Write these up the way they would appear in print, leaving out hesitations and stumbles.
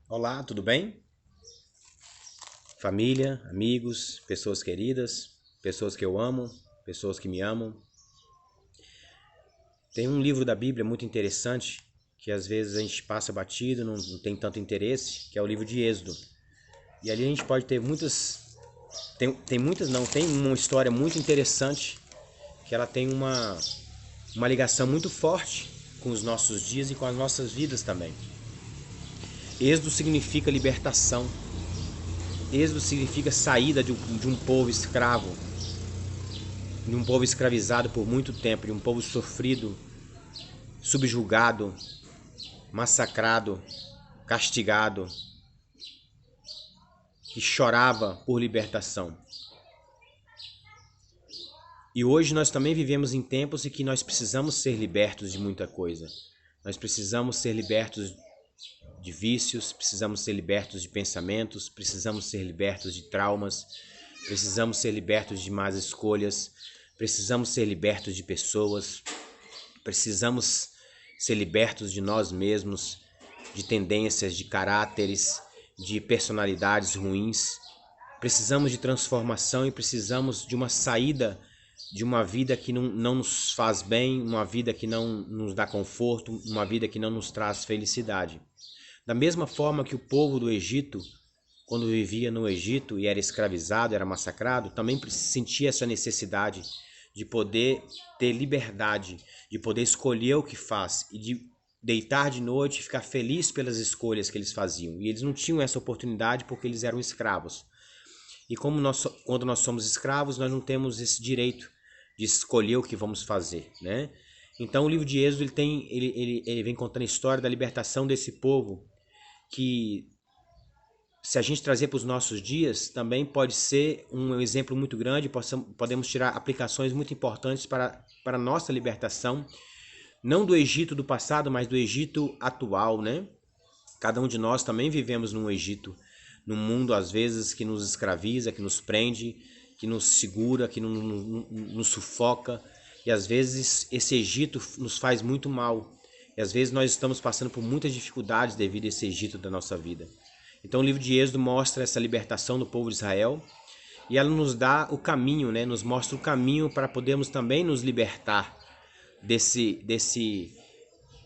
Olá, tudo bem? Família, amigos, pessoas queridas, pessoas que eu amo, pessoas que me amam. Tem um livro da Bíblia muito interessante que às vezes a gente passa batido, não tem tanto interesse, que é o livro de Êxodo. E ali a gente pode ter muitas. Tem muitas, não, tem uma história muito interessante que ela tem uma ligação muito forte com os nossos dias e com as nossas vidas também. Êxodo significa libertação. Êxodo significa saída de um povo escravo, de um povo escravizado por muito tempo, de um povo sofrido, subjugado, massacrado, castigado, que chorava por libertação. E hoje nós também vivemos em tempos em que nós precisamos ser libertos de muita coisa. Nós precisamos ser libertos de vícios, precisamos ser libertos de pensamentos, precisamos ser libertos de traumas, precisamos ser libertos de más escolhas, precisamos ser libertos de pessoas, precisamos ser libertos de nós mesmos, de tendências, de caráteres, de personalidades ruins. Precisamos de transformação e precisamos de uma saída de uma vida que não nos faz bem, uma vida que não nos dá conforto, uma vida que não nos traz felicidade. Da mesma forma que o povo do Egito, quando vivia no Egito e era escravizado, era massacrado, também sentia essa necessidade de poder ter liberdade, de poder escolher o que faz e de deitar de noite e ficar feliz pelas escolhas que eles faziam. E eles não tinham essa oportunidade porque eles eram escravos. E quando nós somos escravos, nós não temos esse direito de escolher o que vamos fazer, né? Então o livro de Êxodo ele vem contando a história da libertação desse povo que, se a gente trazer para os nossos dias, também pode ser um exemplo muito grande, podemos tirar aplicações muito importantes para a nossa libertação, não do Egito do passado, mas do Egito atual, né? Cada um de nós também vivemos num Egito, num mundo às vezes que nos escraviza, que nos prende, que nos segura, que nos sufoca, e às vezes esse Egito nos faz muito mal. E às vezes nós estamos passando por muitas dificuldades devido a esse Egito da nossa vida. Então o livro de Êxodo mostra essa libertação do povo de Israel e ela nos dá o caminho, né? Nos mostra o caminho para podermos também nos libertar dessa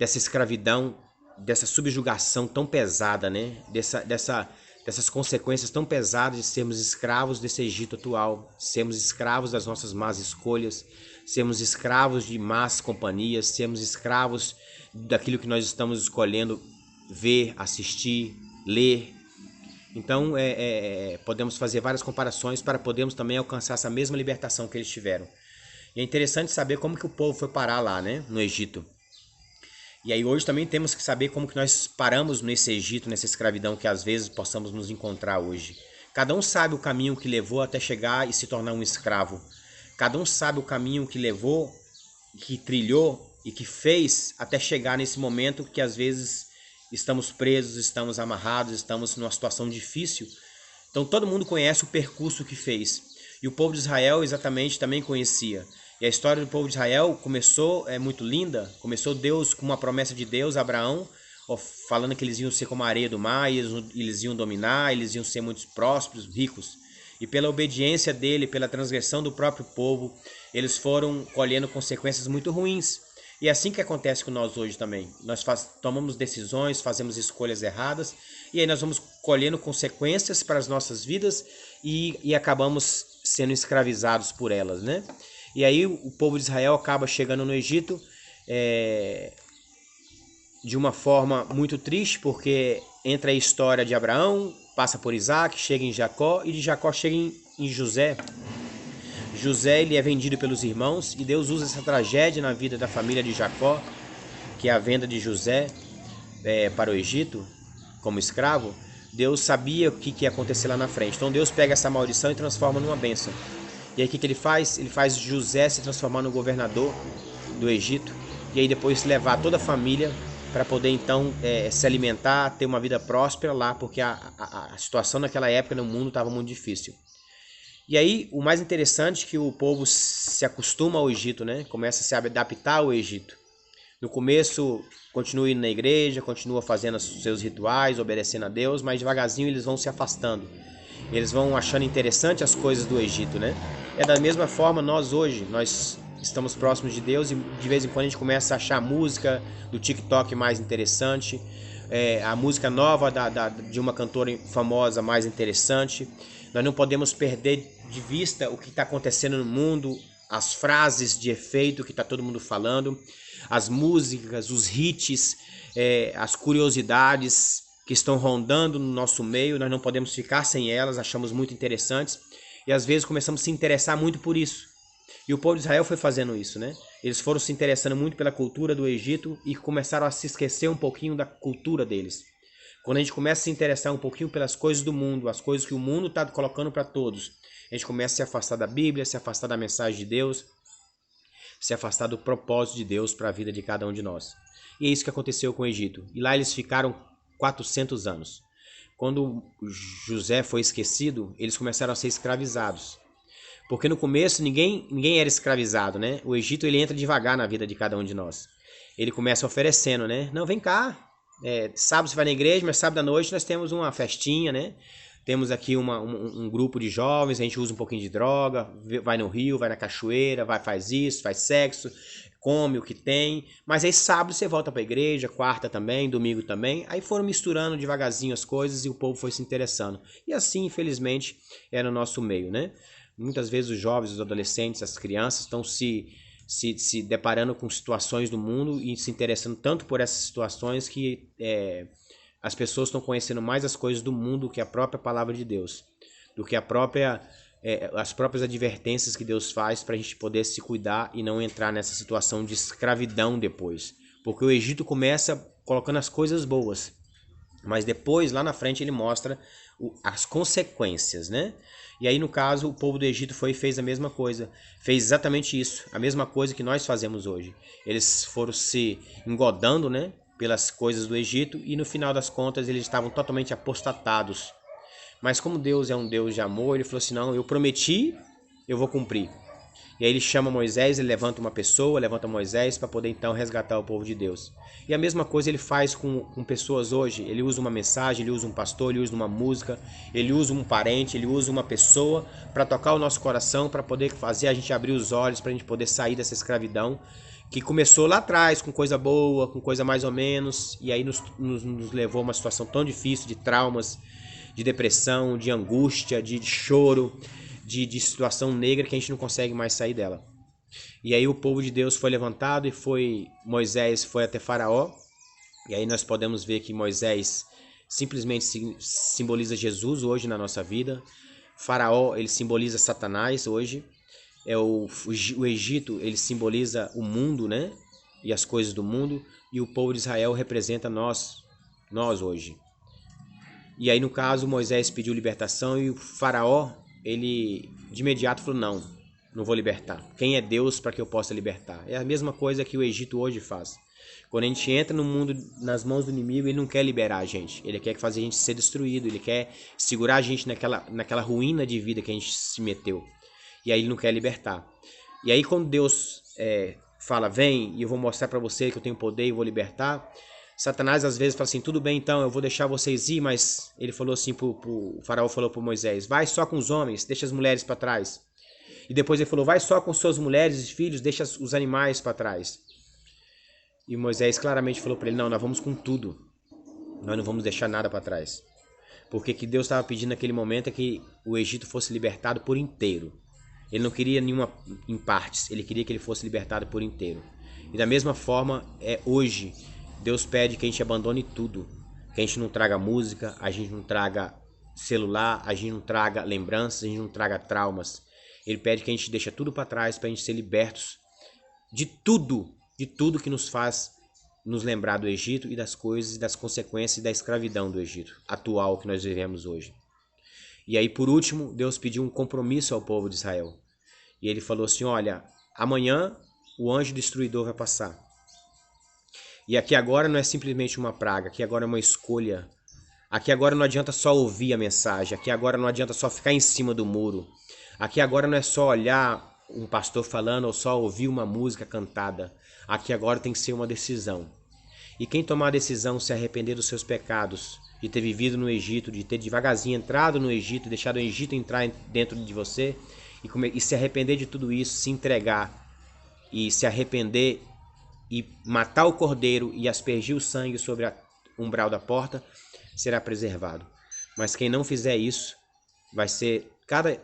escravidão, dessa subjugação tão pesada, né? Dessas consequências tão pesadas de sermos escravos desse Egito atual, sermos escravos das nossas más escolhas, sermos escravos de más companhias, sermos escravos daquilo que nós estamos escolhendo ver, assistir, ler. Então, podemos fazer várias comparações para podermos também alcançar essa mesma libertação que eles tiveram. E é interessante saber como que o povo foi parar lá, né, no Egito. E aí hoje também temos que saber como que nós paramos nesse Egito, nessa escravidão que às vezes possamos nos encontrar hoje. Cada um sabe o caminho que levou até chegar e se tornar um escravo. Cada um sabe o caminho que levou, que trilhou e que fez até chegar nesse momento que às vezes estamos presos, estamos amarrados, estamos numa situação difícil. Então todo mundo conhece o percurso que fez. E o povo de Israel exatamente também conhecia. E a história do povo de Israel começou, muito linda. Começou Deus com uma promessa de Deus a Abraão, falando que eles iam ser como a areia do mar, eles iam dominar, eles iam ser muito prósperos, ricos. E pela obediência dele, pela transgressão do próprio povo, eles foram colhendo consequências muito ruins. E é assim que acontece com nós hoje também. Nós tomamos decisões, fazemos escolhas erradas, e aí nós vamos colhendo consequências para as nossas vidas e acabamos sendo escravizados por elas, né? E aí o povo de Israel acaba chegando no Egito de uma forma muito triste, porque entra a história de Abraão, passa por Isaac, chega em Jacó, e de Jacó chega em José. José ele é vendido pelos irmãos, e Deus usa essa tragédia na vida da família de Jacó, que é a venda de José para o Egito como escravo. Deus sabia o que ia acontecer lá na frente. Então Deus pega essa maldição e transforma numa bênção. E aí o que ele faz? Ele faz José se transformar no governador do Egito, e aí depois levar toda a família para poder então se alimentar, ter uma vida próspera lá, porque a situação naquela época no mundo estava muito difícil. E aí o mais interessante é que o povo se acostuma ao Egito, né? Começa a se adaptar ao Egito. No começo continua indo na igreja, continua fazendo os seus rituais, obedecendo a Deus, mas devagarzinho eles vão se afastando. Eles vão achando interessante as coisas do Egito, né? É da mesma forma nós hoje, nós estamos próximos de Deus e de vez em quando a gente começa a achar a música do TikTok mais interessante, a música nova de uma cantora famosa mais interessante. Nós não podemos perder de vista o que está acontecendo no mundo, as frases de efeito que está todo mundo falando, as músicas, os hits, as curiosidades que estão rondando no nosso meio. Nós não podemos ficar sem elas, achamos muito interessantes e às vezes começamos a se interessar muito por isso. E o povo de Israel foi fazendo isso, né? Eles foram se interessando muito pela cultura do Egito e começaram a se esquecer um pouquinho da cultura deles. Quando a gente começa a se interessar um pouquinho pelas coisas do mundo, as coisas que o mundo está colocando para todos, a gente começa a se afastar da Bíblia, se afastar da mensagem de Deus, se afastar do propósito de Deus para a vida de cada um de nós. E é isso que aconteceu com o Egito. E lá eles ficaram 400 anos. Quando José foi esquecido, eles começaram a ser escravizados. Porque no começo ninguém era escravizado, né? O Egito ele entra devagar na vida de cada um de nós. Ele começa oferecendo, né? Não, vem cá. Sábado você vai na igreja, mas sábado à noite nós temos uma festinha, né? Temos aqui um grupo de jovens, a gente usa um pouquinho de droga, vai no rio, vai na cachoeira, faz isso, faz sexo, come o que tem. Mas aí sábado você volta para a igreja, quarta também, domingo também. Aí foram misturando devagarzinho as coisas e o povo foi se interessando. E assim, infelizmente, é no nosso meio, né? Muitas vezes os jovens, os adolescentes, as crianças estão se deparando com situações do mundo e se interessando tanto por essas situações que as pessoas estão conhecendo mais as coisas do mundo que a própria palavra de Deus, do que as próprias advertências que Deus faz para a gente poder se cuidar e não entrar nessa situação de escravidão depois. Porque o Egito começa colocando as coisas boas, mas depois, lá na frente, ele mostra as consequências, né? E aí, no caso, o povo do Egito foi e fez a mesma coisa. Fez exatamente isso, a mesma coisa que nós fazemos hoje. Eles foram se engodando, né, pelas coisas do Egito e, no final das contas, eles estavam totalmente apostatados. Mas como Deus é um Deus de amor, ele falou assim, não, eu prometi, eu vou cumprir. E aí ele chama Moisés, ele levanta uma pessoa, levanta Moisés para poder então resgatar o povo de Deus. E a mesma coisa ele faz com pessoas hoje. Ele usa uma mensagem, ele usa um pastor, ele usa uma música, ele usa um parente, ele usa uma pessoa para tocar o nosso coração, para poder fazer a gente abrir os olhos, para a gente poder sair dessa escravidão que começou lá atrás com coisa boa, com coisa mais ou menos, e aí nos levou a uma situação tão difícil de traumas, de depressão, de angústia, de choro, de situação negra que a gente não consegue mais sair dela. E aí o povo de Deus foi levantado e Moisés foi até Faraó. E aí nós podemos ver que Moisés simplesmente simboliza Jesus hoje na nossa vida. Faraó, ele simboliza Satanás hoje. O Egito, ele simboliza o mundo, né? E as coisas do mundo. E o povo de Israel representa nós hoje. E aí no caso Moisés pediu libertação e o Faraó, ele de imediato falou, não vou libertar. Quem é Deus para que eu possa libertar? É a mesma coisa que o Egito hoje faz. Quando a gente entra no mundo nas mãos do inimigo, ele não quer liberar a gente. Ele quer fazer a gente ser destruído. Ele quer segurar a gente naquela ruína de vida que a gente se meteu. E aí ele não quer libertar. E aí quando Deus fala, vem e eu vou mostrar para você que eu tenho poder e vou libertar, Satanás às vezes fala assim, tudo bem então, eu vou deixar vocês ir, mas ele falou assim, o faraó falou para Moisés, vai só com os homens, deixa as mulheres para trás. E depois ele falou, vai só com suas mulheres e filhos, deixa os animais para trás. E Moisés claramente falou para ele, não, nós vamos com tudo, nós não vamos deixar nada para trás. Porque o que Deus estava pedindo naquele momento é que o Egito fosse libertado por inteiro. Ele não queria nenhuma em partes, ele queria que ele fosse libertado por inteiro. E da mesma forma, hoje, Deus pede que a gente abandone tudo, que a gente não traga música, a gente não traga celular, a gente não traga lembranças, a gente não traga traumas. Ele pede que a gente deixe tudo para trás para a gente ser libertos de tudo que nos faz nos lembrar do Egito e das coisas e das consequências da escravidão do Egito atual que nós vivemos hoje. E aí, por último, Deus pediu um compromisso ao povo de Israel. E ele falou assim, olha, amanhã o anjo destruidor vai passar. E aqui agora não é simplesmente uma praga, aqui agora é uma escolha. Aqui agora não adianta só ouvir a mensagem, aqui agora não adianta só ficar em cima do muro. Aqui agora não é só olhar um pastor falando ou só ouvir uma música cantada. Aqui agora tem que ser uma decisão. E quem tomar a decisão de se arrepender dos seus pecados, de ter vivido no Egito, de ter devagarzinho entrado no Egito, deixado o Egito entrar dentro de você e se arrepender de tudo isso, se entregar e se arrepender e matar o cordeiro e aspergir o sangue sobre o umbral da porta, será preservado. Mas quem não fizer isso, cada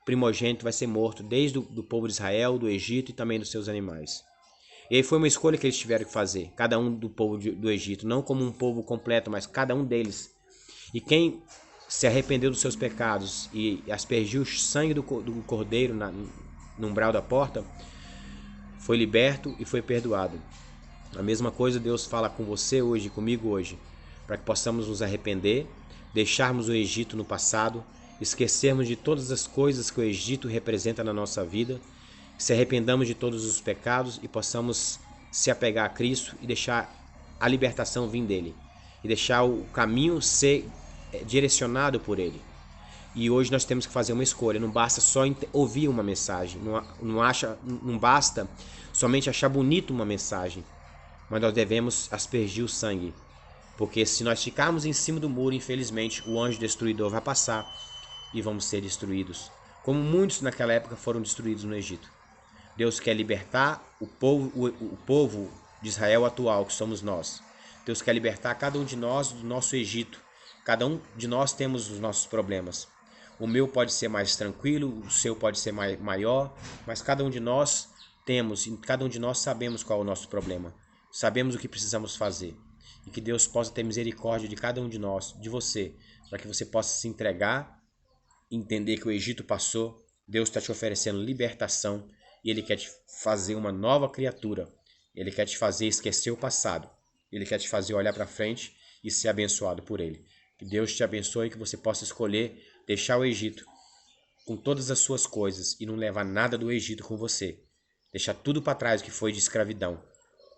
primogênito vai ser morto, desde do povo de Israel, do Egito e também dos seus animais. E aí foi uma escolha que eles tiveram que fazer, cada um do povo do Egito, não como um povo completo, mas cada um deles. E quem se arrependeu dos seus pecados e aspergiu o sangue do cordeiro no umbral da porta, foi liberto e foi perdoado. A mesma coisa Deus fala com você hoje, comigo hoje, para que possamos nos arrepender, deixarmos o Egito no passado, esquecermos de todas as coisas que o Egito representa na nossa vida, se arrependamos de todos os pecados e possamos se apegar a Cristo e deixar a libertação vir dele. E deixar o caminho ser direcionado por ele. E hoje nós temos que fazer uma escolha. Não basta só ouvir uma mensagem. Não basta somente achar bonito uma mensagem. Mas nós devemos aspergir o sangue. Porque se nós ficarmos em cima do muro, infelizmente, o anjo destruidor vai passar e vamos ser destruídos. Como muitos naquela época foram destruídos no Egito. Deus quer libertar o povo de Israel atual, que somos nós. Deus quer libertar cada um de nós do nosso Egito. Cada um de nós temos os nossos problemas. O meu pode ser mais tranquilo, o seu pode ser maior, mas cada um de nós temos, e cada um de nós sabemos qual é o nosso problema. Sabemos o que precisamos fazer. E que Deus possa ter misericórdia de cada um de nós, de você, para que você possa se entregar, entender que o Egito passou, Deus está te oferecendo libertação, e Ele quer te fazer uma nova criatura. Ele quer te fazer esquecer o passado. Ele quer te fazer olhar para frente e ser abençoado por Ele. Que Deus te abençoe e que você possa escolher deixar o Egito com todas as suas coisas e não levar nada do Egito com você. Deixar tudo para trás que foi de escravidão.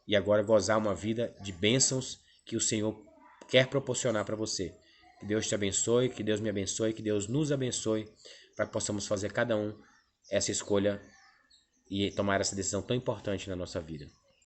E agora gozar uma vida de bênçãos que o Senhor quer proporcionar para você. Que Deus te abençoe, que Deus me abençoe, que Deus nos abençoe para que possamos fazer cada um essa escolha e tomar essa decisão tão importante na nossa vida.